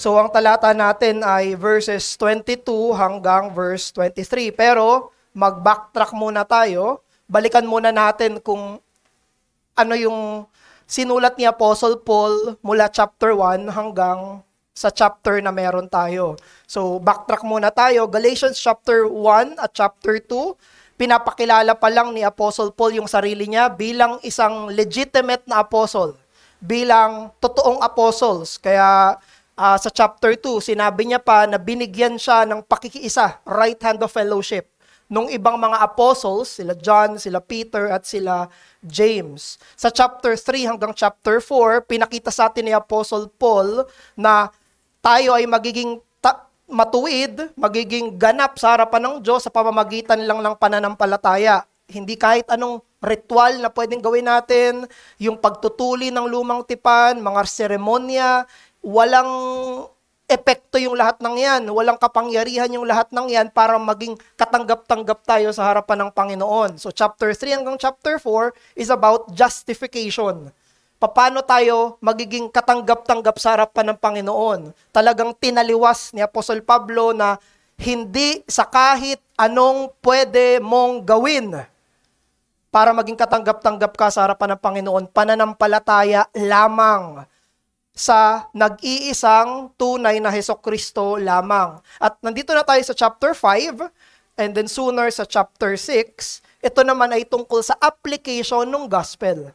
So ang talata natin ay verses 22 hanggang verse 23. Pero mag-backtrack muna tayo. Balikan muna natin kung ano yung sinulat ni Apostle Paul mula chapter 1 hanggang sa chapter na meron tayo. So backtrack muna tayo. Galatians chapter 1 at chapter 2. Pinapakilala pa lang ni Apostle Paul yung sarili niya bilang isang legitimate na apostle. Bilang totoong apostles. Kaya sa chapter 2, sinabi niya pa na binigyan siya ng pakikiisa, right hand of fellowship, nung ibang mga apostles, sila John, sila Peter, at sila James. Sa chapter 3 hanggang chapter 4, pinakita sa atin ni Apostle Paul na tayo ay magiging matuwid, magiging ganap sa harapan ng Diyos sa pamamagitan lang ng pananampalataya. Hindi kahit anong ritual na pwedeng gawin natin, yung pagtutuli ng lumang tipan, mga seremonya, walang epekto yung lahat ng yan. Walang kapangyarihan yung lahat ng yan para maging katanggap-tanggap tayo sa harapan ng Panginoon. So chapter 3 hanggang chapter 4 is about justification. Paano tayo magiging katanggap-tanggap sa harapan ng Panginoon? Talagang tinaliwas ni Apostol Pablo na hindi sa kahit anong pwede mong gawin para maging katanggap-tanggap ka sa harapan ng Panginoon, pananampalataya lamang sa nag-iisang tunay na Hesukristo lamang. At nandito na tayo sa chapter 5 and then sooner sa chapter 6. Ito naman ay tungkol sa application ng gospel.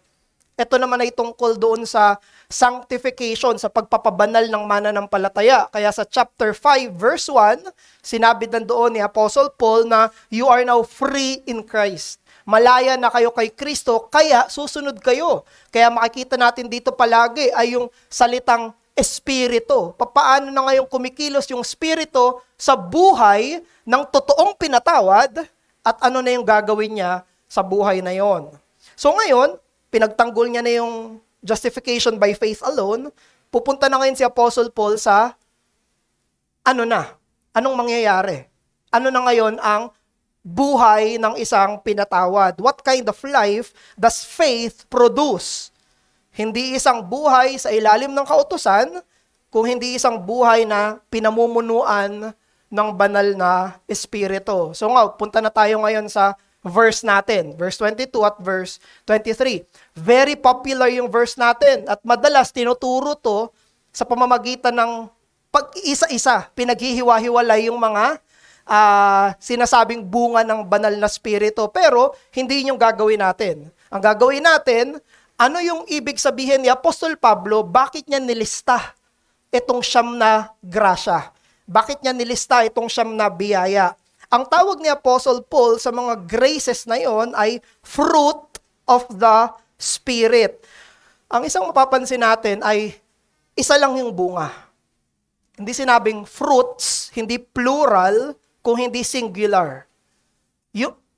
Ito naman ay tungkol doon sa sanctification, sa pagpapabanal ng mananampalataya. Kaya sa chapter 5 verse 1, sinabi doon ni Apostle Paul na you are now free in Christ. Malaya na kayo kay Kristo, kaya susunod kayo. Kaya makikita natin dito palagi ay yung salitang espiritu. Paano na ngayon kumikilos yung espiritu sa buhay ng totoong pinatawad at ano na yung gagawin niya sa buhay na yon. So ngayon, pinagtanggol niya na yung justification by faith alone, pupunta na ngayon si Apostle Paul sa anong mangyayari? Ano na ngayon ang buhay ng isang pinatawad? What kind of life does faith produce? Hindi isang buhay sa ilalim ng kautusan, kung hindi isang buhay na pinamumunuan ng banal na espiritu. So punta na tayo ngayon sa verse natin, verse 22 at verse 23. Very popular yung verse natin at madalas tinuturo to sa pamamagitan ng pag-isa-isa, pinaghihiwa-hiwalay yung mga sinasabing bunga ng banal na spirito, pero hindi yung gagawin natin. Ang gagawin natin, ano yung ibig sabihin ni Apostol Pablo, bakit niya nilista itong siyam na grasya? Bakit niya nilista itong siyam na biyaya? Ang tawag ni Apostle Paul sa mga graces na yon ay fruit of the Spirit. Ang isang mapapansin natin ay isa lang yung bunga. Hindi sinabing fruits, hindi plural, kung hindi singular.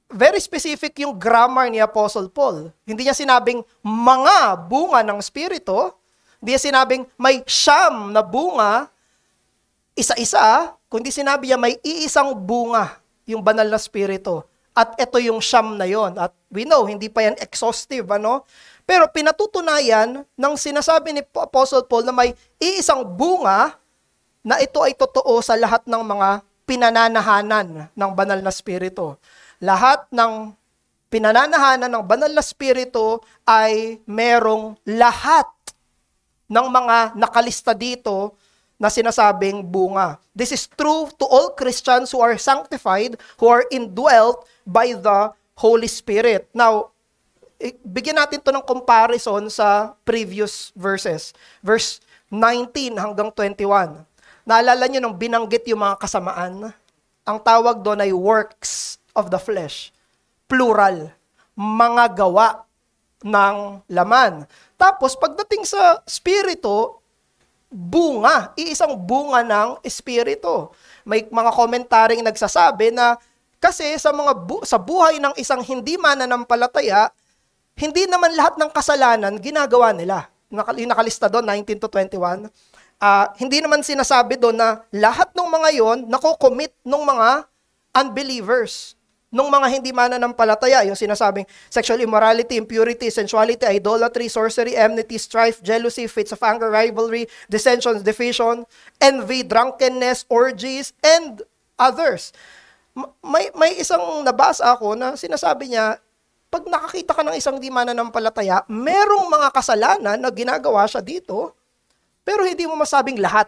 Very specific yung grammar ni Apostle Paul. Hindi niya sinabing mga bunga ng Espiritu. Hindi niya sinabing may siyam na bunga, isa-isa, kundi sinabi niya may iisang bunga, yung banal na Espiritu. At ito yung siyam na yon. At we know, hindi pa yan exhaustive, Pero pinatutunayan ng sinasabi ni Apostle Paul na may iisang bunga na ito ay totoo sa lahat ng mga pinananahanan ng banal na spirito. Lahat ng pinananahanan ng banal na spirito ay merong lahat ng mga nakalista dito na sinasabing bunga. This is true to all Christians who are sanctified, who are indwelt by the Holy Spirit. Now, bigyan natin to ng comparison sa previous verses. Verse 19 hanggang 21. Naalala nyo nung binanggit yung mga kasamaan? Ang tawag doon ay works of the flesh. Plural. Mga gawa ng laman. Tapos pagdating sa spirito, bunga. Iisang bunga ng espiritu. May mga komentaryong nagsasabi na kasi sa buhay ng isang hindi mananampalataya, hindi naman lahat ng kasalanan ginagawa nila. Yung nakalista doon, 19 to 21. Hindi naman sinasabi doon na lahat ng mga yon nako-commit ng mga unbelievers. nung mga hindi mananampalataya, yung sinasabing sexual immorality, impurity, sensuality, idolatry, sorcery, enmity, strife, jealousy, fits of anger, rivalry, dissensions, division, envy, drunkenness, orgies, and others. May isang nabasa ako na sinasabi niya, pag nakakita ka ng isang di mananampalataya, merong mga kasalanan na ginagawa siya dito, pero hindi mo masabing lahat.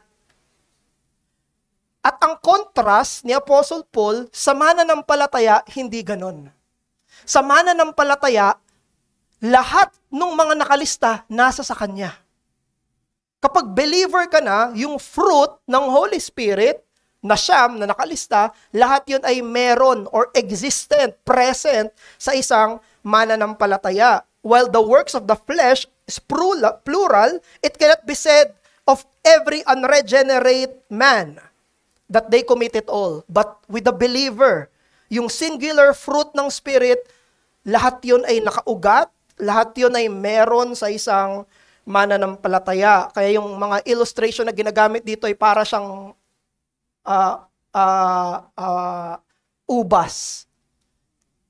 At ang contrast ni Apostle Paul, sa mananampalataya, hindi ganon. Sa mananampalataya, lahat ng mga nakalista, nasa sa kanya. Kapag believer ka na, yung fruit ng Holy Spirit, na siyam, na nakalista, lahat yun ay meron or existent, present sa isang mananampalataya. While the works of the flesh is plural, it cannot be said of every unregenerate man that they commit it all. But with the believer, yung singular fruit ng Spirit, lahat yun ay nakaugat, lahat yun ay meron sa isang mananampalataya. Kaya yung mga illustration na ginagamit dito ay para siyang ubas.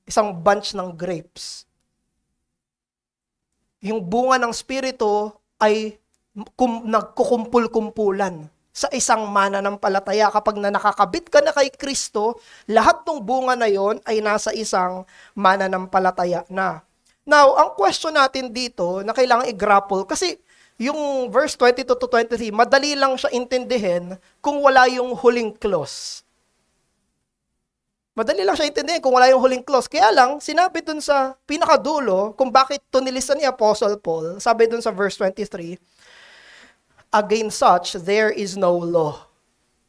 Isang bunch ng grapes. Yung bunga ng Espiritu ay nagkukumpul-kumpulan sa isang mananampalataya. Kapag nakakabit ka na kay Kristo, lahat ng bunga na yon ay nasa isang mananampalataya na. Now, ang question natin dito na kailangan i-grapple, kasi yung verse 22 to 23, madali lang siya intindihin kung wala yung huling clause. Madali lang siya intindihin kung wala yung huling clause. Kaya lang, sinabi dun sa pinakadulo kung bakit ito nilista ni Apostle Paul, sabi dun sa verse 23, against such, there is no law.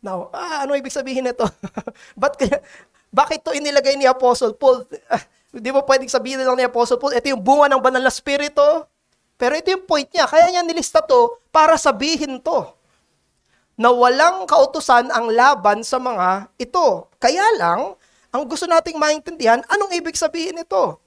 Now, ano ibig sabihin nito? Bakit to inilagay ni Apostle Paul? Di ba pwedeng sabihin lang ni Apostle Paul, ito yung bunga ng banal na spirito? Pero ito yung point niya. Kaya niya nilista to para sabihin to. Na walang kautusan ang laban sa mga ito. Kaya lang, ang gusto nating maintindihan, anong ibig sabihin ito?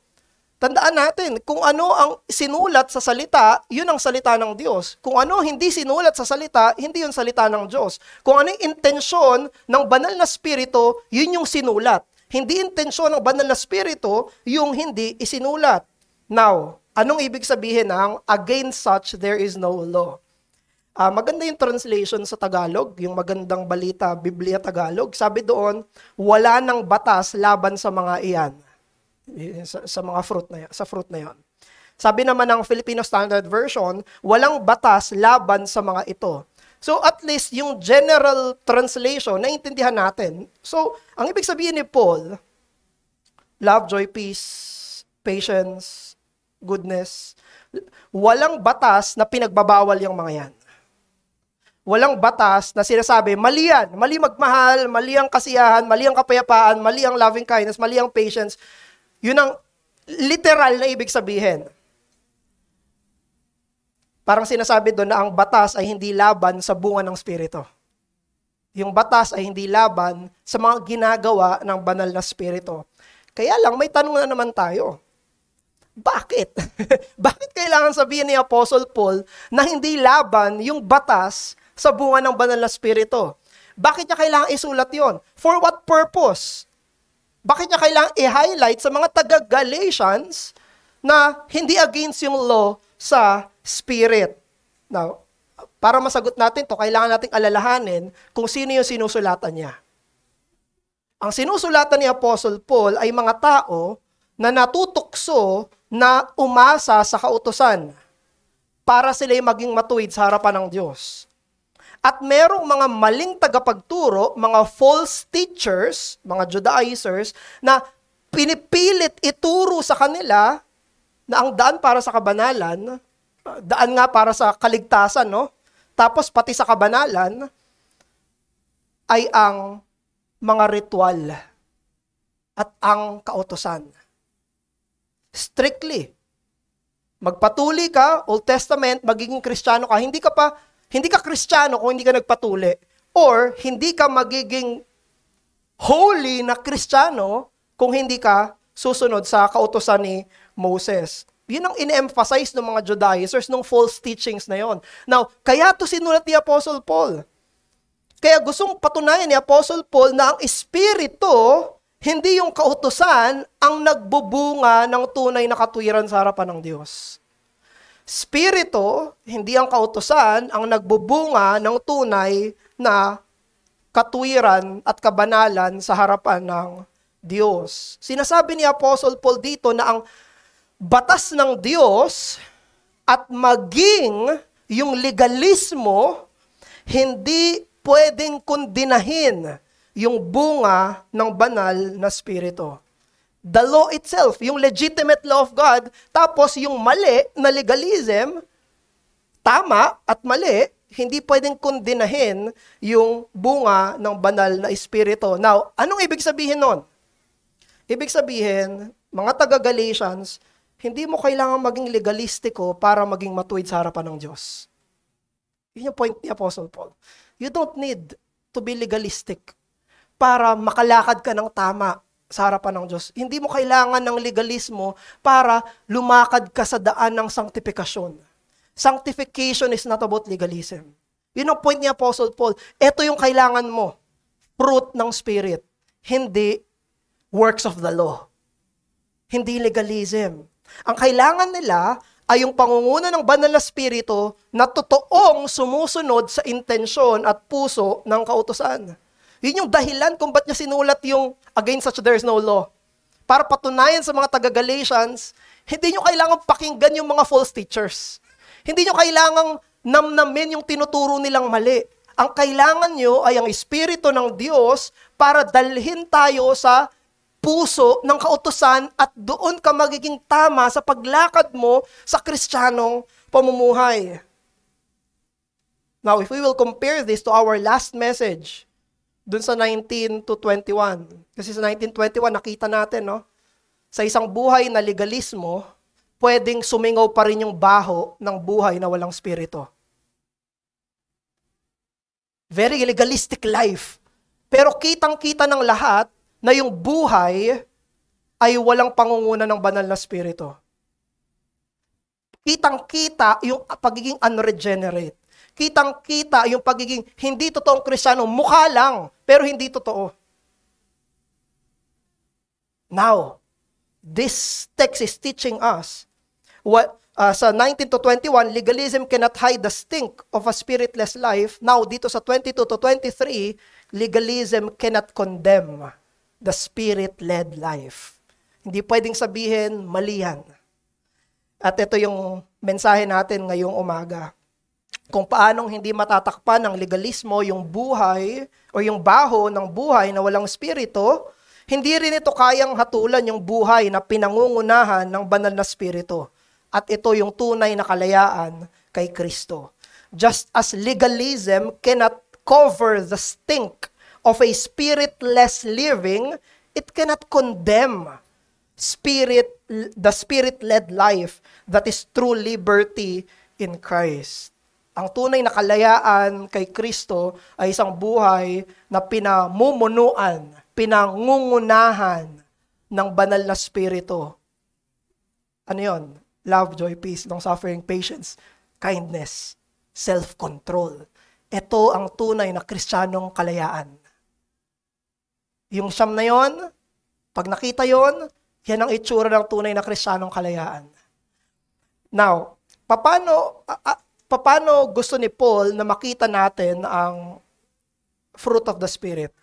Tandaan natin, kung ano ang sinulat sa salita, yun ang salita ng Diyos. Kung ano hindi sinulat sa salita, hindi yun salita ng Diyos. Kung ano yung intensyon ng banal na spirito, yun yung sinulat. Hindi intensyon ng banal na spirito, yung hindi isinulat. Now, anong ibig sabihin ng against such there is no law? Maganda yung translation sa Tagalog, yung magandang balita, Biblia Tagalog. Sabi doon, wala nang batas laban sa mga iyan. Sa mga fruit na yan, sa fruit na yon. Sabi naman ng Filipino Standard Version, walang batas laban sa mga ito. So at least yung general translation, naiintindihan natin. So, ang ibig sabihin ni Paul, love, joy, peace, patience, goodness, walang batas na pinagbabawal yung mga yan. Walang batas na sinasabi, mali yan, mali magmahal, mali ang kasiyahan, mali ang kapayapaan, mali ang loving kindness, mali ang patience. Yun ang literal na ibig sabihin. Parang sinasabi doon na ang batas ay hindi laban sa bunga ng Espiritu. Yung batas ay hindi laban sa mga ginagawa ng banal na Espiritu. Kaya lang, may tanong na naman tayo. Bakit? Bakit kailangan sabihin ni Apostle Paul na hindi laban yung batas sa bunga ng banal na Espiritu? Bakit niya kailangan isulat yon? For what purpose? Bakit niya kailangan i-highlight sa mga taga-Galatians na hindi against yung law sa Spirit? Now, para masagot natin to, kailangan nating alalahanin kung sino yung sinusulatan niya. Ang sinusulatan ni Apostle Paul ay mga tao na natutukso na umasa sa kautusan para sila'y maging matuwid sa harapan ng Diyos. At merong mga maling tagapagturo, mga false teachers, mga Judaizers, na pinipilit ituro sa kanila na ang daan para sa kabanalan, daan nga para sa kaligtasan, no? Tapos pati sa kabanalan, ay ang mga ritual at ang kautusan. Strictly. Magpatuli ka, Old Testament, magiging Kristiyano ka, hindi ka Kristiyano kung hindi ka nagpatuli. Or, hindi ka magiging holy na Kristiyano kung hindi ka susunod sa kautusan ni Moses. Yun ang in-emphasize ng mga Judaizers ng false teachings na yon. Now, kaya to sinulat ni Apostle Paul. Kaya gustong patunayan ni Apostle Paul na ang Espiritu, Hindi yung kautusan ang nagbubunga ng tunay na katwiran sa harapan ng Diyos. Espiritu, hindi ang kautusan ang nagbubunga ng tunay na katwiran at kabanalan sa harapan ng Diyos. Sinasabi ni Apostle Paul dito na ang batas ng Diyos at maging yung legalismo, hindi pwedeng kondinahin yung bunga ng banal na spirito. The law itself, yung legitimate law of God, tapos yung mali na legalism, tama at mali, hindi pwedeng kondinahin yung bunga ng banal na espiritu. Now, anong ibig sabihin nun? Ibig sabihin, mga taga-Galatians, hindi mo kailangan maging legalistiko para maging matuwid sa harapan ng Diyos. Yun yung point ni Apostle Paul. You don't need to be legalistic para makalakad ka ng tama sa harapan ng Diyos. Hindi mo kailangan ng legalismo para lumakad ka sa daan ng sanctification. Sanctification is not about legalism. Yun ang point ni Apostle Paul. Ito yung kailangan mo. Fruit ng Spirit. Hindi works of the law. Hindi legalism. Ang kailangan nila ay yung pangunguna ng banal na spirito na totoong sumusunod sa intensyon at puso ng kautusan. Yun yung dahilan kung ba't niya sinulat yung against such there is no law. Para patunayan sa mga taga-Galatians, hindi nyo kailangan pakinggan yung mga false teachers. Hindi nyo kailangang namnamin yung tinuturo nilang mali. Ang kailangan nyo ay ang Espiritu ng Diyos para dalhin tayo sa puso ng kautusan at doon ka magiging tama sa paglakad mo sa Kristiyanong pamumuhay. Now, if we will compare this to our last message, dun sa 19 to 21. Kasi sa 19:21, nakita natin, no? Sa isang buhay na legalismo, pwedeng sumingaw pa rin yung baho ng buhay na walang spirito. Very legalistic life. Pero kitang-kita ng lahat na yung buhay ay walang pangunguna ng banal na spirito. Kitang-kita yung pagiging unregenerate. Kitang-kita yung pagiging hindi totoong Kristiyano, mukha lang, pero hindi totoo. Now, this text is teaching us sa 19 to 21, legalism cannot hide the stink of a spiritless life. Now, dito sa 22 to 23, legalism cannot condemn the spirit-led life. Hindi pwedeng sabihin, mali yan. At ito yung mensahe natin ngayong umaga. Kung paanong hindi matatakpan ng legalismo yung buhay o yung baho ng buhay na walang spirito, hindi rin ito kayang hatulan yung buhay na pinangungunahan ng banal na spirito. At ito yung tunay na kalayaan kay Kristo. Just as legalism cannot cover the stink of a spiritless living, it cannot condemn the spirit-led life that is true liberty in Christ. Ang tunay na kalayaan kay Kristo ay isang buhay na pinamumunuan, pinangungunahan ng banal na spirito. Ano yun? Love, joy, peace, long-suffering, patience, kindness, self-control. Ito ang tunay na Kristiyanong kalayaan. Yung siyam na yon, pag nakita yon, yan ang itsura ng tunay na Kristiyanong kalayaan. Now, paano gusto ni Paul na makita natin ang fruit of the Spirit?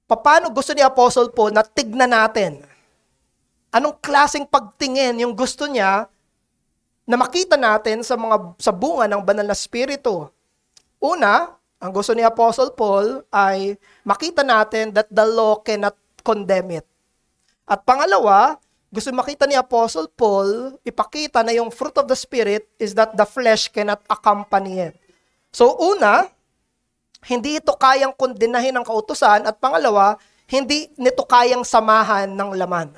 Paano gusto ni Apostle Paul na tignan natin? Anong klaseng pagtingin yung gusto niya na makita natin sa bunga ng banal na Espiritu? Una, ang gusto ni Apostle Paul ay makita natin that the law cannot condemn it. At pangalawa, gusto makita ni Apostle Paul, ipakita na yung fruit of the Spirit is that the flesh cannot accompany it. So una, hindi ito kayang kondenahin ng kautusan, at pangalawa, hindi nito kayang samahan ng laman.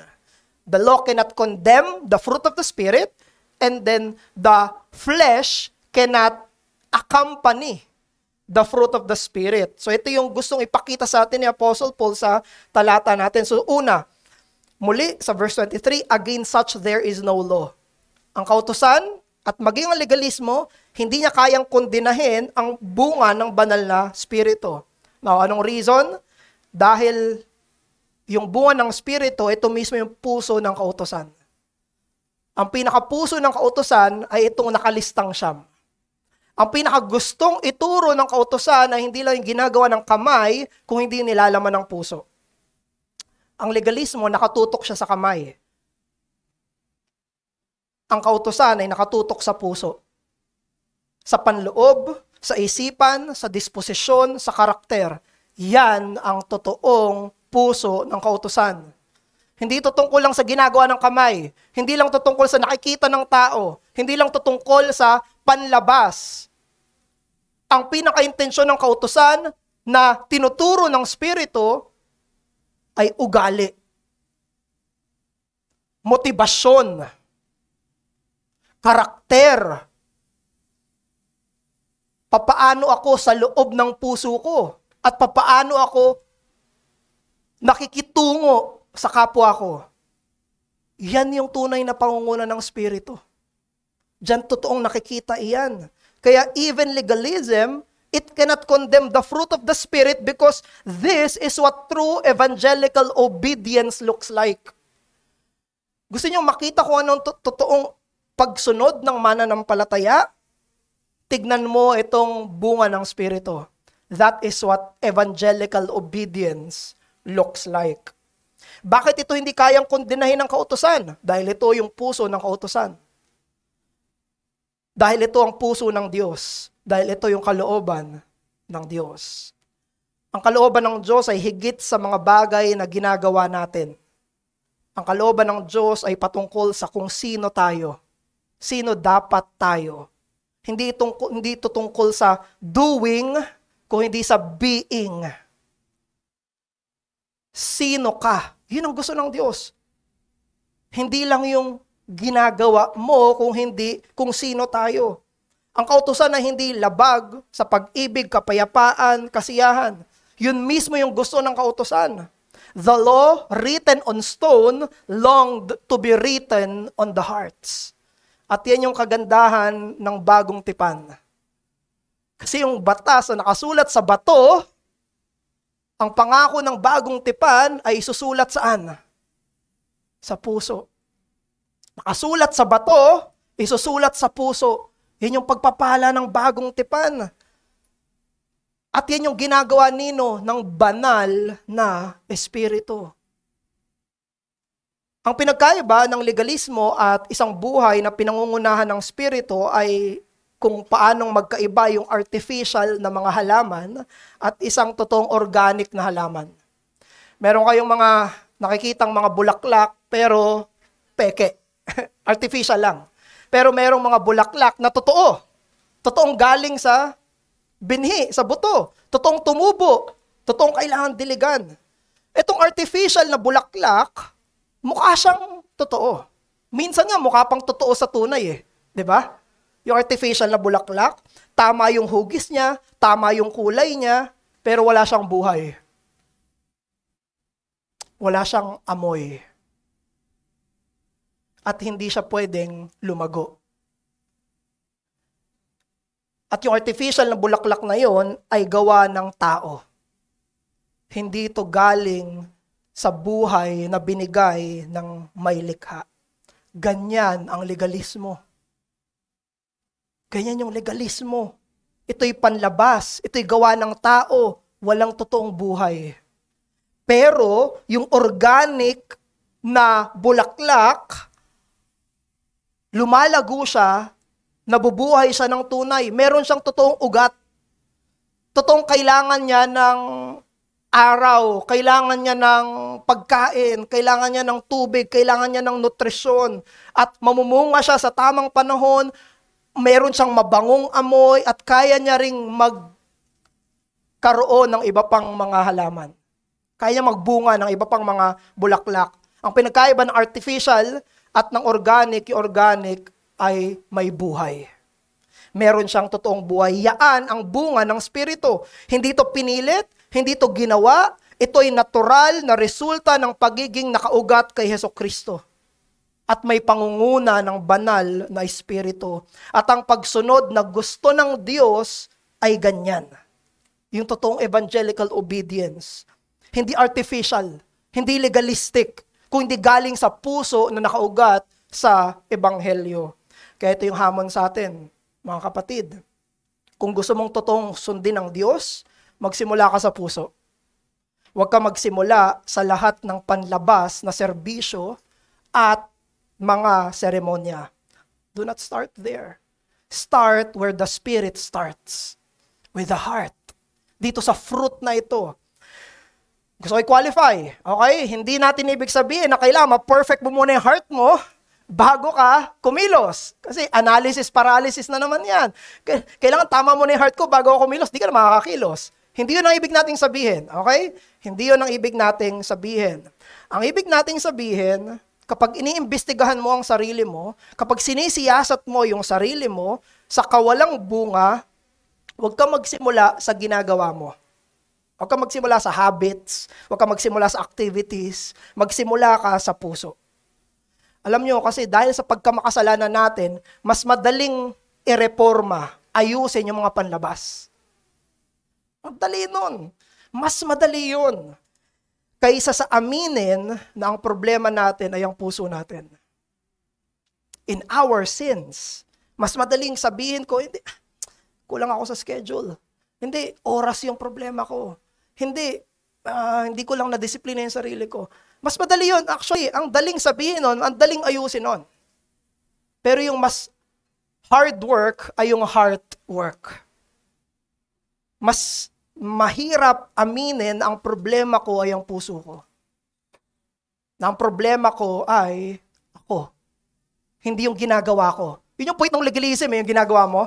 The law cannot condemn the fruit of the Spirit, and then the flesh cannot accompany the fruit of the Spirit. So ito yung gustong ipakita sa atin ni Apostle Paul sa talata natin. So una, muli sa verse 23, against such there is no law. Ang kautusan at maging ang legalismo, hindi niya kayang kondenahin ang bunga ng banal na spirito. Now, anong reason? Dahil Yung bunga ng Espiritu, ito mismo yung puso ng kautusan. Ang pinakapuso ng kautusan ay itong nakalistang siyam. Ang pinakagustong ituro ng kautusan ay hindi lang yung ginagawa ng kamay, kung hindi nilalaman ng puso. Ang legalismo, nakatutok siya sa kamay. Ang kautusan ay nakatutok sa puso. Sa panloob, sa isipan, sa disposisyon, sa karakter. Yan ang totoong puso ng kautusan. Hindi ito tungkol lang sa ginagawa ng kamay. Hindi lang ito tungkol sa nakikita ng tao. Hindi lang ito tungkol sa panlabas. Ang pinaka-intensyon ng kautusan na tinuturo ng Espiritu ay ugali, motibasyon, karakter. Papaano ako sa loob ng puso ko at papaano ako nakikitungo sa kapwa ko. Yan yung tunay na pangunguna ng Espiritu. Diyan totoong nakikita iyan. Kaya even legalism, it cannot condemn the fruit of the Spirit because this is what true evangelical obedience looks like. Gusto niyo makita kung anong totoong pagsunod ng mananampalataya? Tignan mo itong bunga ng Espiritu. That is what evangelical obedience looks like. Bakit ito hindi kayang kondenahin ng kautusan? Dahil ito yung puso ng kautusan. Dahil ito ang puso ng Diyos. Dahil ito yung kalooban ng Diyos. Ang kalooban ng Diyos ay higit sa mga bagay na ginagawa natin. Ang kalooban ng Diyos ay patungkol sa kung sino tayo. Sino dapat tayo. Hindi ito tungkol sa doing, kung hindi sa being. Sino ka? Yun ang gusto ng Diyos. Hindi lang yung ginagawa mo kung sino tayo. Ang kautusan na hindi labag sa pag-ibig, kapayapaan, kasiyahan. Yun mismo yung gusto ng kautusan. The law written on stone longed to be written on the hearts. At yan yung kagandahan ng bagong tipan. Kasi yung batas na nakasulat sa bato, ang pangako ng bagong tipan ay isusulat saan? Sa puso. Nakasulat sa bato, isusulat sa puso. Yan yung pagpapala ng bagong tipan. At yan yung ginagawa nino ng banal na espiritu. Ang pinagkaiba ng legalismo at isang buhay na pinangungunahan ng espiritu ay kung paanong magkaiba yung artificial na mga halaman at isang totoong organic na halaman. Meron kayong mga nakikitang mga bulaklak pero peke. Artificial lang. Pero merong mga bulaklak na totoo. Totoong galing sa binhi, sa buto. Totoong tumubo. Totoong kailangan diligan. Itong artificial na bulaklak, mukha siyang totoo. Minsan nga mukha pang totoo sa tunay eh. 'Di ba? Yung artificial na bulaklak, tama yung hugis niya, tama yung kulay niya, pero wala siyang buhay. Wala siyang amoy. At hindi siya pwedeng lumago. At yung artificial na bulaklak na yon ay gawa ng tao. Hindi ito galing sa buhay na binigay ng may likha. Ganyan ang legalismo. Ganyan yung legalismo. Ito'y panlabas. Ito'y gawa ng tao. Walang totoong buhay. Pero yung organic na bulaklak, lumalago siya, nabubuhay siya ng tunay. Meron siyang totoong ugat. Totoong kailangan niya ng araw, kailangan niya ng pagkain, kailangan niya ng tubig, kailangan niya ng nutrisyon. At mamumunga siya sa tamang panahon, meron siyang mabangong amoy at kaya niya ring magkaroon ng iba pang mga halaman. Kaya niya magbunga ng iba pang mga bulaklak. Ang pinagkaiba ng artificial at ng organic, yung organic ay may buhay. Meron siyang totoong buhay. Yaan ang bunga ng Espiritu. Hindi ito pinilit, hindi ito ginawa, ito ay natural na resulta ng pagiging nakaugat kay Hesukristo. At may pangunguna ng banal na Espiritu. At ang pagsunod na gusto ng Diyos ay ganyan. Yung totoong evangelical obedience. Hindi artificial. Hindi legalistic, kundi galing sa puso na nakaugat sa Ebanghelyo. Kaya ito yung hamon sa atin, mga kapatid. Kung gusto mong totoong sundin ng Diyos, magsimula ka sa puso. Huwag ka magsimula sa lahat ng panlabas na serbisyo at mga seremonya. Do not start there. Start where the Spirit starts. With the heart. Dito sa fruit na ito. Gusto ko i-qualify. Okay? Hindi natin ibig sabihin na kailangan ma-perfect mo muna yung heart mo bago ka kumilos. Kasi analysis paralysis na naman yan. Kailangan tama mo na yung heart ko bago ako kumilos. Di ka na makakakilos. Hindi yun ang ibig nating sabihin. Okay? Hindi yun ang ibig nating sabihin. Ang ibig nating sabihin, kapag iniimbestigahan mo ang sarili mo, kapag sinisiyasat mo yung sarili mo sa kawalang bunga, huwag ka magsimula sa ginagawa mo. Huwag ka magsimula sa habits, huwag ka magsimula sa activities, magsimula ka sa puso. Alam nyo, kasi dahil sa pagkamakasalanan natin, mas madaling ireforma, ayusin yung mga panlabas. Madali nun. Mas madali yun. Kaysa sa aminin na ang problema natin ay ang puso natin. In our sins, mas madaling sabihin ko, hindi, kulang ako sa schedule. Hindi, oras yung problema ko. Hindi ko lang na-disiplina yung sarili ko. Mas madali yun. Actually, ang daling sabihin nun, ang daling ayusin nun. Pero yung mas hard work ay yung heart work. Mas mahirap aminin ang problema ko ay ang puso ko. Na ang problema ko ay ako. Hindi yung ginagawa ko. Yun yung point ng legalism, yung ginagawa mo.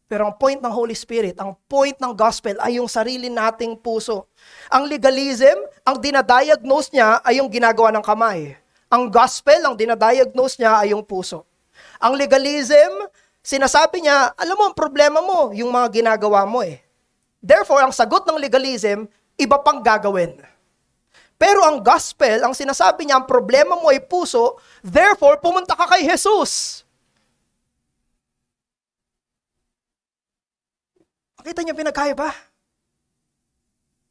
Pero ang point ng Holy Spirit, ang point ng gospel ay yung sarili nating puso. Ang legalism, ang dinadiagnose niya ay yung ginagawa ng kamay. Ang gospel, ang dinadiagnose niya ay yung puso. Ang legalism, sinasabi niya, alam mo, ang problema mo, yung mga ginagawa mo eh. Therefore, ang sagot ng legalism, iba pang gagawin. Pero ang gospel, ang sinasabi niya, ang problema mo ay puso, therefore, pumunta ka kay Jesus. Nakita niyo pinagkaiba?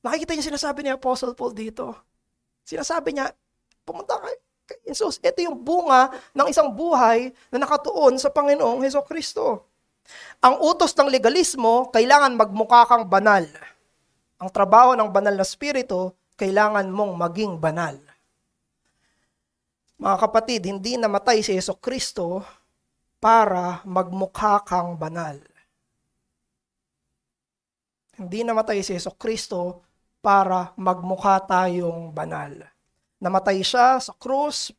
Nakikita niyo sinasabi ni Apostle Paul dito. Sinasabi niya, pumunta kay Jesus. Ito yung bunga ng isang buhay na nakatuon sa Panginoong Hesukristo. Ang utos ng legalismo, kailangan magmukha kang banal. Ang trabaho ng banal na spirito, kailangan mong maging banal. Mga kapatid, hindi namatay si Hesukristo para magmukha kang banal. Hindi namatay si Hesukristo para magmukha tayong banal. Namatay siya sa krus,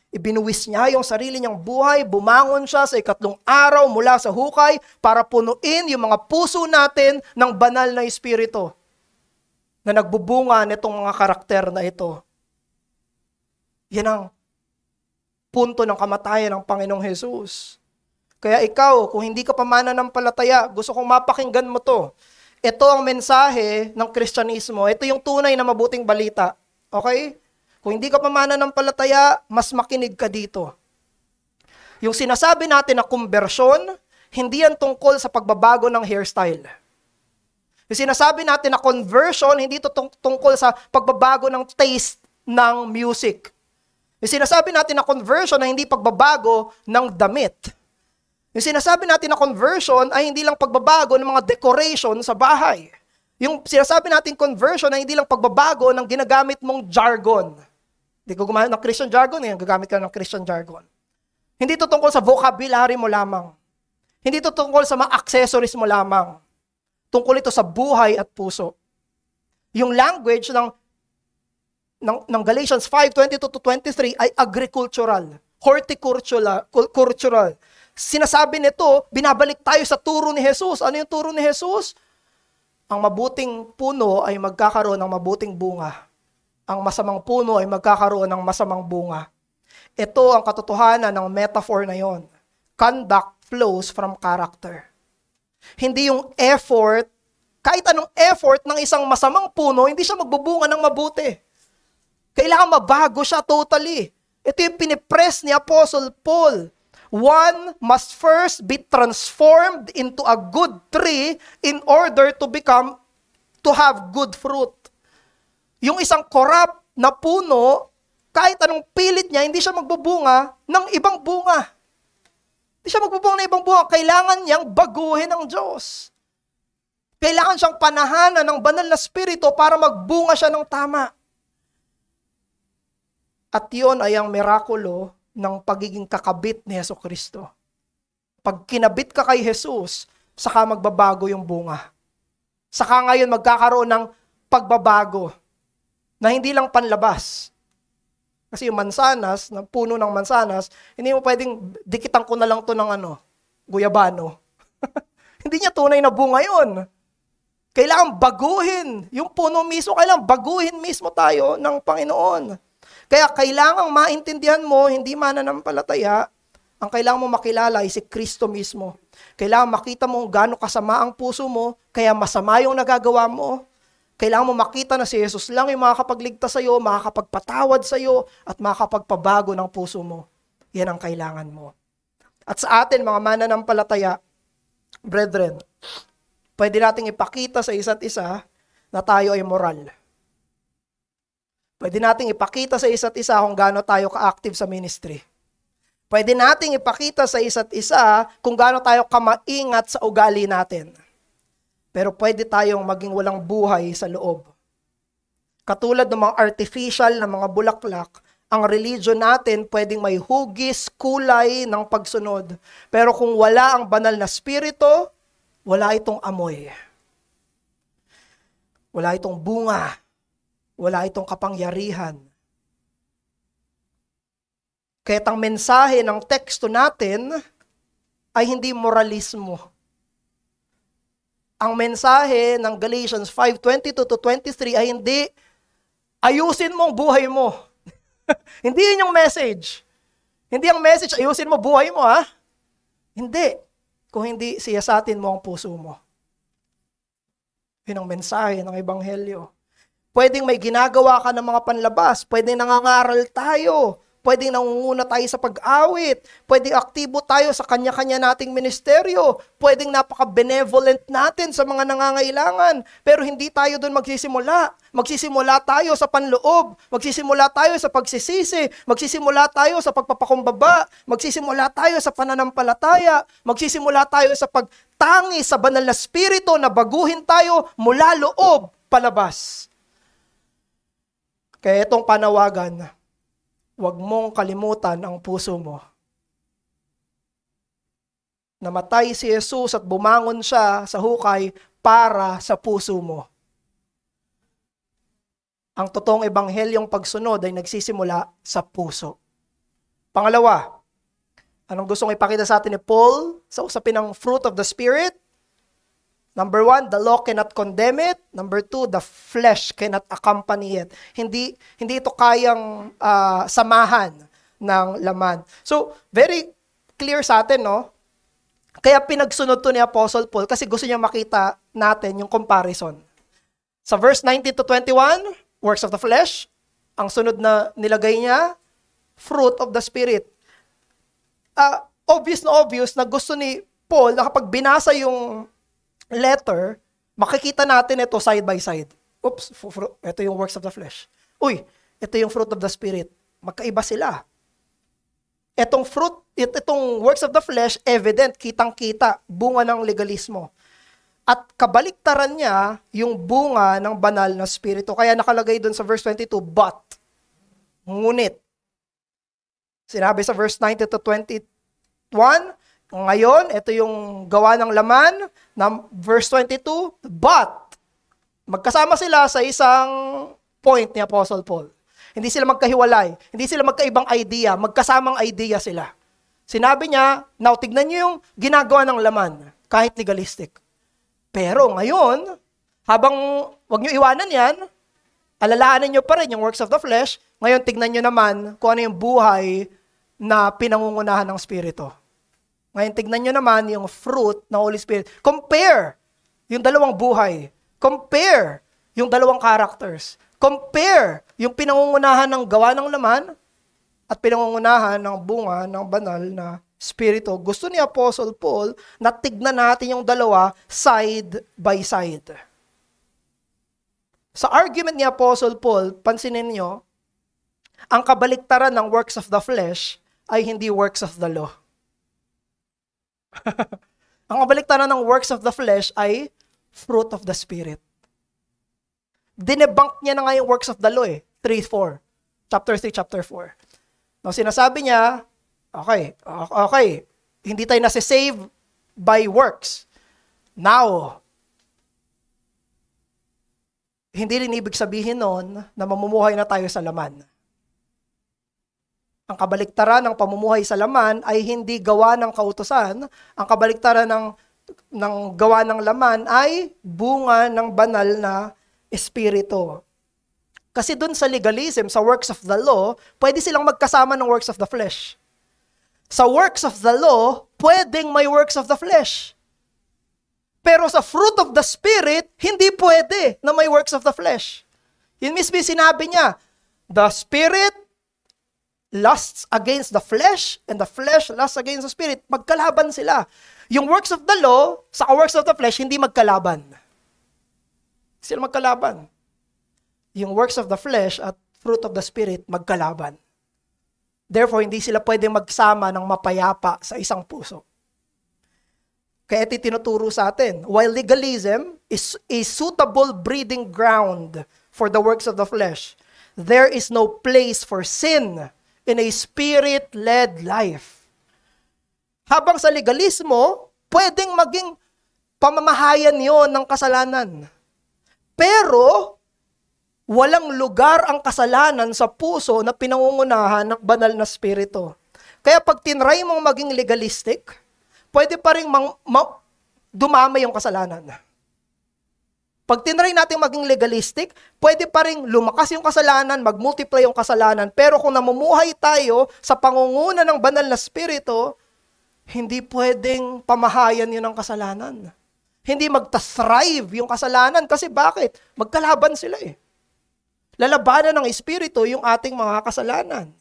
ibinuwis niya yung sarili niyang buhay, bumangon siya sa ikatlong araw mula sa hukay para punuin yung mga puso natin ng banal na espiritu na nagbubunga nitong mga karakter na ito. Yan ang punto ng kamatayan ng Panginoong Hesus. Kaya ikaw, kung hindi ka pa mananampalataya, gusto kong mapakinggan mo to. Ito ang mensahe ng Kristyanismo. Ito yung tunay na mabuting balita. Okay? Kung hindi ka pa mananampalataya, mas makinig ka dito. Yung sinasabi natin na konbersyon, hindi yan tungkol sa pagbabago ng hairstyle. Yung sinasabi natin na conversion, hindi ito tungkol sa pagbabago ng taste ng music. Yung sinasabi natin na conversion ay hindi pagbabago ng damit. Yung sinasabi natin na conversion ay hindi lang pagbabago ng mga decoration sa bahay. Yung sinasabi natin conversion ay hindi lang pagbabago ng ginagamit mong jargon. Hindi ko gumamit ng Christian jargon, gagamit ka ng Christian jargon. Hindi ito tungkol sa vocabulary mo lamang. Hindi ito tungkol sa mga accessories mo lamang. Tungkol ito sa buhay at puso. Yung language ng Galatians 5:22-23 ay agricultural, horticultural. Sinasabi nito, binabalik tayo sa turo ni Jesus. Ano yung turo ni Jesus? Ang mabuting puno ay magkakaroon ng mabuting bunga. Ang masamang puno ay magkakaroon ng masamang bunga. Ito ang katotohanan ng metaphor na yon. Conduct flows from character. Hindi yung effort, kahit anong effort ng isang masamang puno, hindi siya magbubunga ng mabuti. Kailangan mabago siya totally. Ito yung pinipress ni Apostle Paul. One must first be transformed into a good tree in order to have good fruit. Yung isang corrupt na puno, kahit anong pilit niya, hindi siya magbubunga ng ibang bunga. Hindi siya magbubunga ng ibang bunga. Kailangan niyang baguhin ng Diyos. Kailangan siyang panahanan ng banal na spirito para magbunga siya ng tama. At yun ay ang mirakulo ng pagiging kakabit ni Jesucristo. Pag kinabit ka kay Jesus, saka magbabago yung bunga. Saka ngayon magkakaroon ng pagbabago na hindi lang panlabas. Kasi yung mansanas, na puno ng mansanas, hindi mo pwedeng dikitan ko na lang to ng guyabano. Hindi niya tunay na bunga yun. Kailangan baguhin. Yung puno mismo, kailangan baguhin mismo tayo ng Panginoon. Kaya kailangang maintindihan mo, hindi mananampalataya, ang kailangan mo makilala ay si Kristo mismo. Kailangan makita mo gaano kasama ang puso mo, kaya masama yung nagagawa mo. Kailangan mo makita na si Jesus lang yung makakapagligtas sa'yo, makakapagpatawad sa'yo, at makakapagpabago ng puso mo. Yan ang kailangan mo. At sa atin, mga mananampalataya, brethren, pwede nating ipakita sa isa't isa na tayo ay moral. Pwede nating ipakita sa isa't isa kung gaano tayo ka-active sa ministry. Pwede nating ipakita sa isa't isa kung gaano tayo kamaingat sa ugali natin. Pero pwede tayong maging walang buhay sa loob. Katulad ng mga artificial na mga bulaklak, ang religion natin pwedeng may hugis, kulay ng pagsunod. Pero kung wala ang banal na spirito, wala itong amoy. Wala itong bunga. Wala itong kapangyarihan. Kaya't ang mensahe ng teksto natin ay hindi moralismo. Ang mensahe ng Galatians 5:22-23 ay hindi ayusin mo ang buhay mo. Hindi yun yung message. Hindi ang message, ayusin mo buhay mo, ha? Hindi. Kung hindi, siyasatin mo ang puso mo. Yun ang mensahe ng Ebanghelyo. Pwedeng may ginagawa ka ng mga panlabas. Pwedeng nangangaral tayo. Pwedeng nangunguna tayo sa pag-awit. Pwedeng aktibo tayo sa kanya-kanya nating ministeryo. Pwedeng napaka-benevolent natin sa mga nangangailangan. Pero hindi tayo doon magsisimula. Magsisimula tayo sa panloob. Magsisimula tayo sa pagsisisi. Magsisimula tayo sa pagpapakumbaba. Magsisimula tayo sa pananampalataya. Magsisimula tayo sa pagtangi sa banal na spirito na baguhin tayo mula loob palabas. Kaya itong panawagan, huwag mong kalimutan ang puso mo. Namatay si Jesus at bumangon siya sa hukay para sa puso mo. Ang totoong ebanghelyong pagsunod ay nagsisimula sa puso. Pangalawa, anong gustong ipakita sa atin ni Paul sa usapin ng fruit of the Spirit? Number 1, the law cannot condemn it. Number 2, the flesh cannot accompany it. Hindi ito kayang samahan ng laman. So, very clear sa atin, no? Kaya pinagsunod to ni Apostle Paul kasi gusto niya makita natin yung comparison. Sa verse 19-21, works of the flesh. Ang sunod na nilagay niya, fruit of the Spirit. Obvious na gusto ni Paul na kapag binasa yung letter, makikita natin ito side by side. Oops, ito yung works of the flesh. Uy, ito yung fruit of the Spirit. Magkaiba sila. Itong works of the flesh, evident, kitang-kita, bunga ng legalismo. At kabaliktaran niya, yung bunga ng banal na spirito. Kaya nakalagay dun sa verse 22, but. Ngunit. Sinabi sa verse 19-21, ngayon, ito yung gawa ng laman, verse 22, but, magkasama sila sa isang point ni Apostle Paul. Hindi sila magkahiwalay, hindi sila magkaibang idea, magkasamang idea sila. Sinabi niya, now tignan niyo yung ginagawa ng laman, kahit legalistic. Pero ngayon, habang wag niyo iwanan yan, alalaanan niyo pa rin yung works of the flesh, ngayon tignan niyo naman kung ano yung buhay na pinangungunahan ng Espiritu. Ngayon, tignan nyo naman yung fruit ng Holy Spirit. Compare yung dalawang buhay. Compare yung dalawang characters. Compare yung pinangungunahan ng gawa ng laman at pinangungunahan ng bunga ng banal na Espiritu. Gusto ni Apostle Paul na tignan natin yung dalawa side by side. Sa argument ni Apostle Paul, pansinin nyo, ang kabaliktaran ng works of the flesh ay hindi works of the law. Ang kabaliktaran ng works of the flesh ay fruit of the Spirit. Dinebunk niya na nga yung works of the law 3:4. Chapter 3, chapter 4. Now, sinasabi niya, okay, hindi tayo nasi-save by works. Now, hindi rin ibig sabihin nun na mamumuhay na tayo sa laman. Ang kabaliktaran ng pamumuhay sa laman ay hindi gawa ng kautusan. Ang kabaliktaran ng gawa ng laman ay bunga ng banal na espiritu. Kasi dun sa legalism, sa works of the law, pwede silang magkasama ng works of the flesh. Sa works of the law, pwedeng may works of the flesh. Pero sa fruit of the Spirit, hindi pwede na may works of the flesh. Yun mismo sinabi niya, the Spirit lusts against the flesh, and the flesh lusts against the Spirit. Magkalaban sila. Yung works of the law, sa works of the flesh, hindi magkalaban. Sila magkalaban. Yung works of the flesh at fruit of the Spirit, magkalaban. Therefore, hindi sila pwedeng magsama ng mapayapa sa isang puso. Kaya ito tinuturo sa atin. While legalism is a suitable breeding ground for the works of the flesh, there is no place for sin in a spirit-led life. Habang sa legalismo, pwedeng maging pamamahayan yon ng kasalanan. Pero, walang lugar ang kasalanan sa puso na pinangungunahan ng banal na spirito. Kaya pag tinry mong maging legalistic, pwede pa rin dumamay yung kasalanan. Pag tinry natin maging legalistic, pwede pa rin lumakas yung kasalanan, mag-multiply yung kasalanan. Pero kung namumuhay tayo sa pangunguna ng banal na spirito, hindi pwedeng pamahayan yun ng kasalanan. Hindi magta-thrive yung kasalanan. Kasi bakit? Magkalaban sila Lalabanan ng espiritu yung ating mga kasalanan.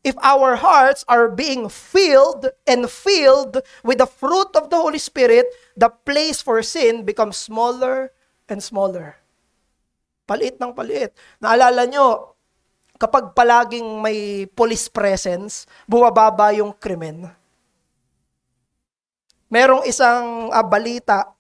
If our hearts are being filled with the fruit of the Holy Spirit, the place for sin becomes smaller and smaller. Paliit ng paliit. Naalala nyo, kapag palaging may police presence, bumababa yung krimen. Merong isang balita,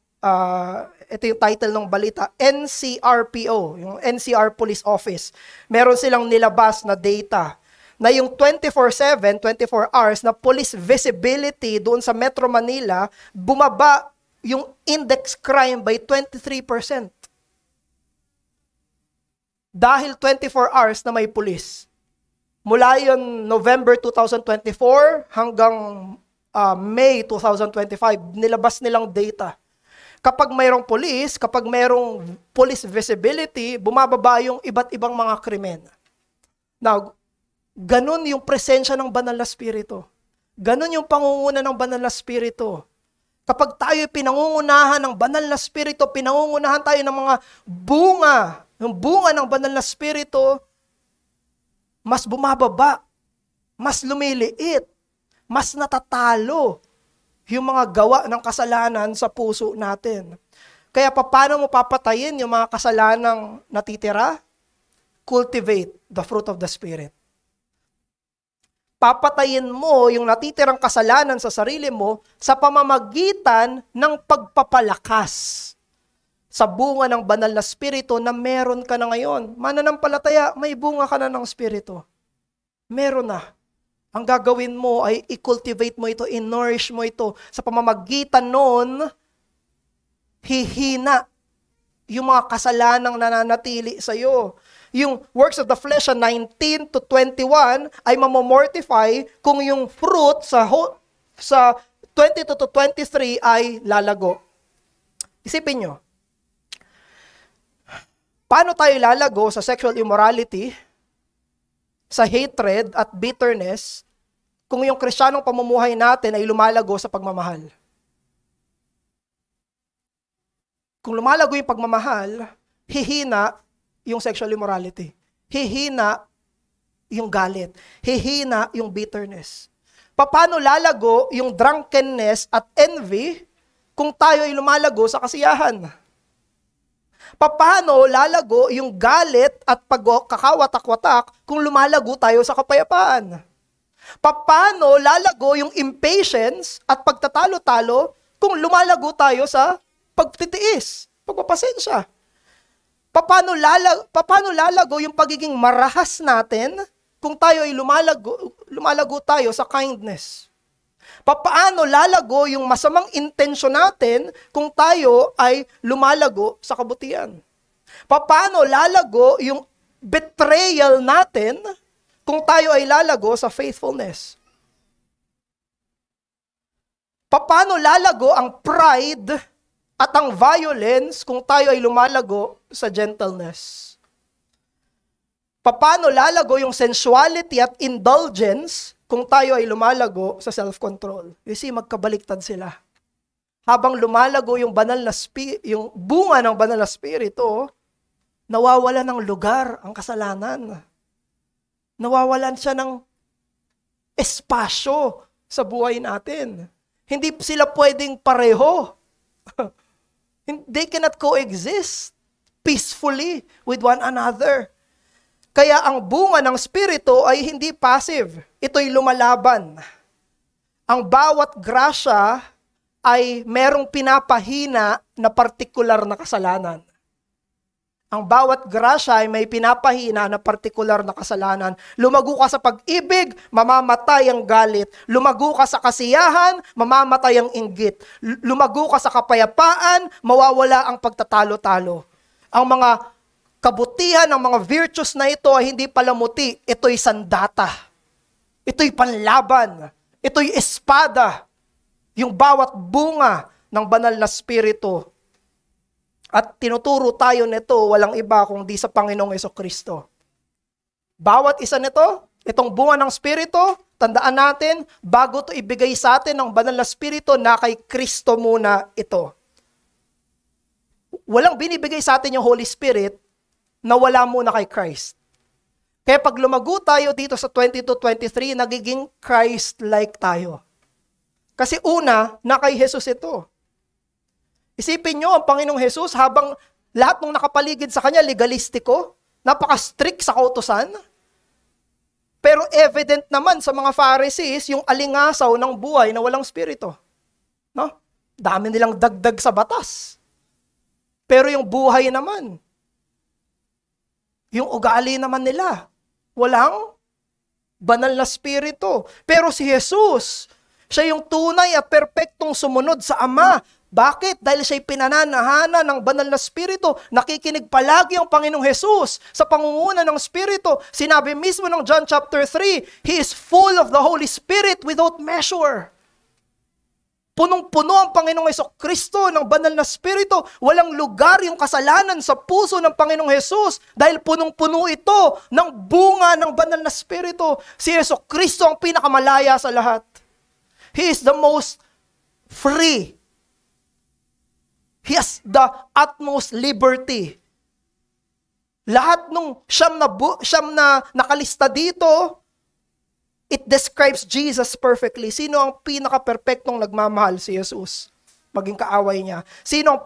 ito yung title ng balita, NCRPO, yung NCR Police Office. Meron silang nilabas na data na yung 24/7, 24 hours na police visibility doon sa Metro Manila, bumaba yung index crime by 23%. Dahil 24 hours na may police. Mula yun November 2024 hanggang May 2025, nilabas nilang data. Kapag mayroong police, kapag mayroong police visibility, bumababa yung iba't ibang mga krimen. Now, ganun yung presensya ng banal na spirito. Ganun yung pangunguna ng banal na spirito. Kapag tayo pinangungunahan ng banal na spirito, pinangungunahan tayo ng mga bunga, yung bunga ng banal na spirito, mas bumababa, mas lumiliit, mas natatalo yung mga gawa ng kasalanan sa puso natin. Kaya paano mo papatayin yung mga kasalanang natitira? Cultivate the fruit of the Spirit. Papatayin mo yung natitirang kasalanan sa sarili mo sa pamamagitan ng pagpapalakas sa bunga ng banal na spirito na meron ka na ngayon. Mananampalataya, may bunga ka na ng spirito. Meron na. Ang gagawin mo ay i-cultivate mo ito, i-nourish mo ito. Sa pamamagitan nun, hihina yung mga kasalanang nananatili sa'yo. Yung works of the flesh 19 to 21 ay mamomortify kung yung fruit sa 22 to 23 ay lalago. Isipin nyo, paano tayo lalago sa sexual immorality, sa hatred at bitterness, kung yung Kristiyanong pamumuhay natin ay lumalago sa pagmamahal? Kung lumalago yung pagmamahal, hihina yung sexual immorality. Hihina yung galit. Hihina yung bitterness. Paano lalago yung drunkenness at envy kung tayo ay lumalago sa kasiyahan? Paano lalago yung galit at pagkakawatak-watak kung lumalago tayo sa kapayapaan? Paano lalago yung impatience at pagtatalo-talo kung lumalago tayo sa pagtitiis, pagpapasensya? Paano lalago yung pagiging marahas natin kung tayo ay lumalago tayo sa kindness? Paano lalago yung masamang intensyon natin kung tayo ay lumalago sa kabutihan? Paano lalago yung betrayal natin kung tayo ay lalago sa faithfulness? Paano lalago ang pride at ang violence kung tayo ay lumalago sa gentleness? Paano lalago yung sensuality at indulgence kung tayo ay lumalago sa self-control? You see, magkabaliktad sila. Habang lumalago yung yung bunga ng banal na spirito, nawawala ng lugar ang kasalanan. Nawawalan siya ng espasyo sa buhay natin. Hindi sila pwedeng pareho. They cannot coexist peacefully with one another. Kaya ang bunga ng spirito ay hindi passive. Ito'y lumalaban. Ang bawat grasya ay merong pinapahina na partikular na kasalanan. Ang bawat grasya ay may pinapahina na partikular na kasalanan. Lumago ka sa pag-ibig, mamamatay ang galit. Lumago ka sa kasiyahan, mamamatay ang inggit. Lumago ka sa kapayapaan, mawawala ang pagtatalo-talo. Ang mga kabutihan ng mga virtues na ito ay hindi palamuti. Ito'y sandata. Ito'y panlaban. Ito'y espada. Yung bawat bunga ng banal na spirito. At tinuturo tayo nito walang iba kundi sa Panginoong Jesucristo. Bawat isa nito, itong bunga ng spirito, tandaan natin, bago ito ibigay sa atin ng banal na spirito, na kay Kristo muna ito. Walang binibigay sa atin yung Holy Spirit na wala muna kay Christ. Kaya pag lumago tayo dito sa 22-23, nagiging Christ-like tayo. Kasi una, na kay Jesus ito. Isipin nyo, ang Panginoong Jesus, habang lahat ng nakapaligid sa Kanya, legalistiko, napaka-strict sa kautusan, pero evident naman sa mga Pharisees, yung alingasaw ng buhay na walang spirito. No? Dami nilang dagdag sa batas. Pero yung buhay naman, yung ugali naman nila, walang banal na spirito. Pero si Jesus, siya yung tunay at perpektong sumunod sa Ama. Bakit? Dahil siya'y pinananahana ng banal na spirito. Nakikinig palagi ang Panginoong Jesus sa pangunguna ng spirito. Sinabi mismo ng John chapter 3, He is full of the Holy Spirit without measure. Punong-puno ang Panginoong Jesucristo ng banal na spirito. Walang lugar yung kasalanan sa puso ng Panginoong Jesus dahil punong-puno ito ng bunga ng banal na spirito. Si Jesucristo ang pinakamalaya sa lahat. He is the most free. He has the utmost liberty. Lahat nung siyam na nakalista dito, it describes Jesus perfectly. Sino ang pinaka-perfectong nagmamahal? Si Jesus. Maging kaaway niya. Sino ang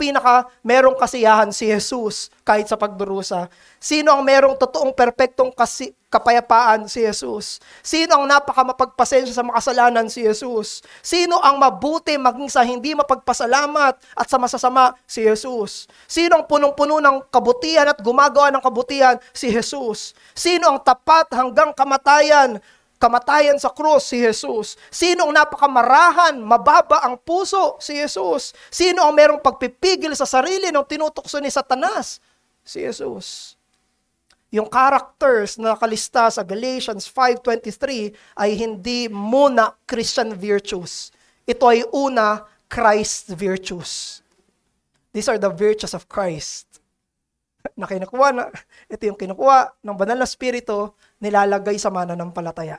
merong kasiyahan? Si Jesus, kahit sa pagdurusa. Sino ang merong totoong perfectong kapayapaan? Si Jesus. Sino ang napakamapagpasensya sa makasalanan? Si Jesus. Sino ang mabuti maging sa hindi mapagpasalamat at sa masasama? Si Jesus. Sino ang punong-puno ng kabutihan at gumagawa ng kabutihan? Si Jesus. Sino ang tapat hanggang kamatayan sa krus? Si Jesus. Sino ang napakamarahan, mababa ang puso? Si Jesus. Sino ang merong pagpipigil sa sarili nung tinutukso ni Satanas? Si Jesus. Yung characters na nakalista sa Galatians 5:23 ay hindi muna Christian virtues. Ito ay una Christ virtues. These are the virtues of Christ. Ito yung kinukuha ng banal na spirito, nilalagay sa mananampalataya.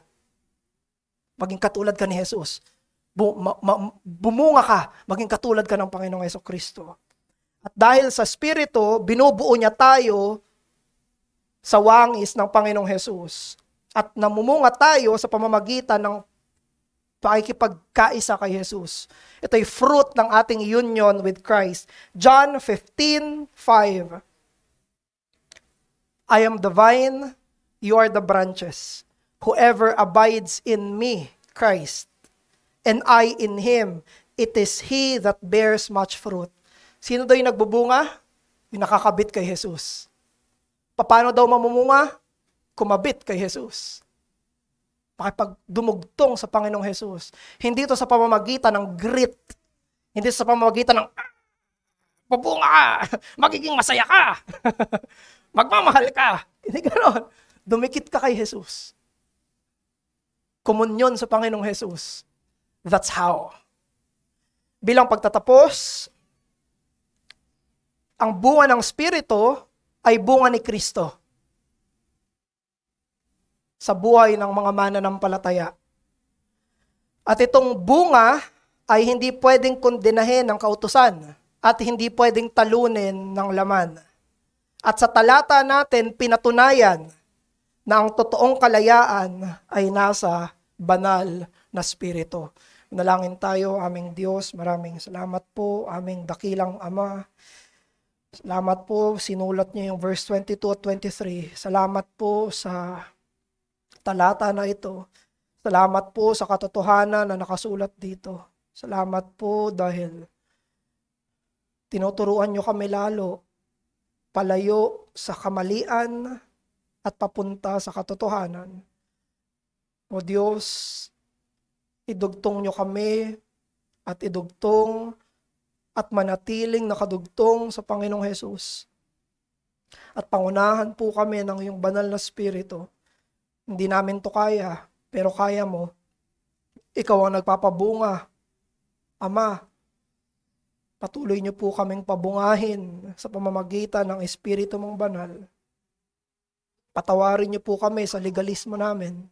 Maging katulad ka ni Jesus. Bumunga ka, maging katulad ka ng Panginoong Jesucristo. At dahil sa Espiritu, binubuo niya tayo sa wangis ng Panginoong Jesus. At namumunga tayo sa pamamagitan ng pakikipagkaisa kay Jesus. Ito'y fruit ng ating union with Christ. John 15:5. I am the vine, you are the branches. Whoever abides in me, Christ, and I in him, it is he that bears much fruit. Sino daw yung nagbubunga? Yung nakakabit kay Jesus. Paano daw mamumunga? Kumabit kay Jesus. Makipagdumugtong sa Panginoong Jesus. Hindi ito sa pamamagitan ng grit. Hindi sa pamamagitan ng bubunga ka, magiging masaya ka, magmamahal ka. Hindi gano'n. Dumikit ka kay Jesus. Komunyon sa Panginoong Jesus. That's how. Bilang pagtatapos, ang bunga ng Espiritu ay bunga ni Kristo sa buhay ng mga mananampalataya. At itong bunga ay hindi pwedeng kondenahin ng kautusan at hindi pwedeng talunin ng laman. At sa talata natin, pinatunayan na ang totoong kalayaan ay nasa banal na Espiritu. Manalangin tayo, aming Diyos, maraming salamat po, aming dakilang Ama. Salamat po, sinulat niyo yung verse 22 at 23. Salamat po sa talata na ito. Salamat po sa katotohanan na nakasulat dito. Salamat po dahil tinuturuan niyo kami lalo palayo sa kamalian at papunta sa katotohanan. O Diyos, idugtong niyo kami at idugtong at manatiling nakadugtong sa Panginoong Hesus. At pangunahan po kami ng iyong banal na Espiritu. Hindi namin to kaya, pero kaya mo. Ikaw ang nagpapabunga. Ama, patuloy niyo po kaming pabungahin sa pamamagitan ng Espiritu mong banal. Patawarin niyo po kami sa legalismo namin.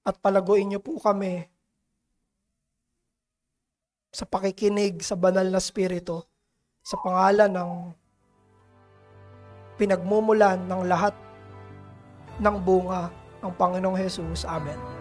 At palaguin niyo po kami sa pakikinig sa banal na Espiritu sa pangalan ng pinagmumulan ng lahat ng bunga ng Panginoong Hesus. Amen.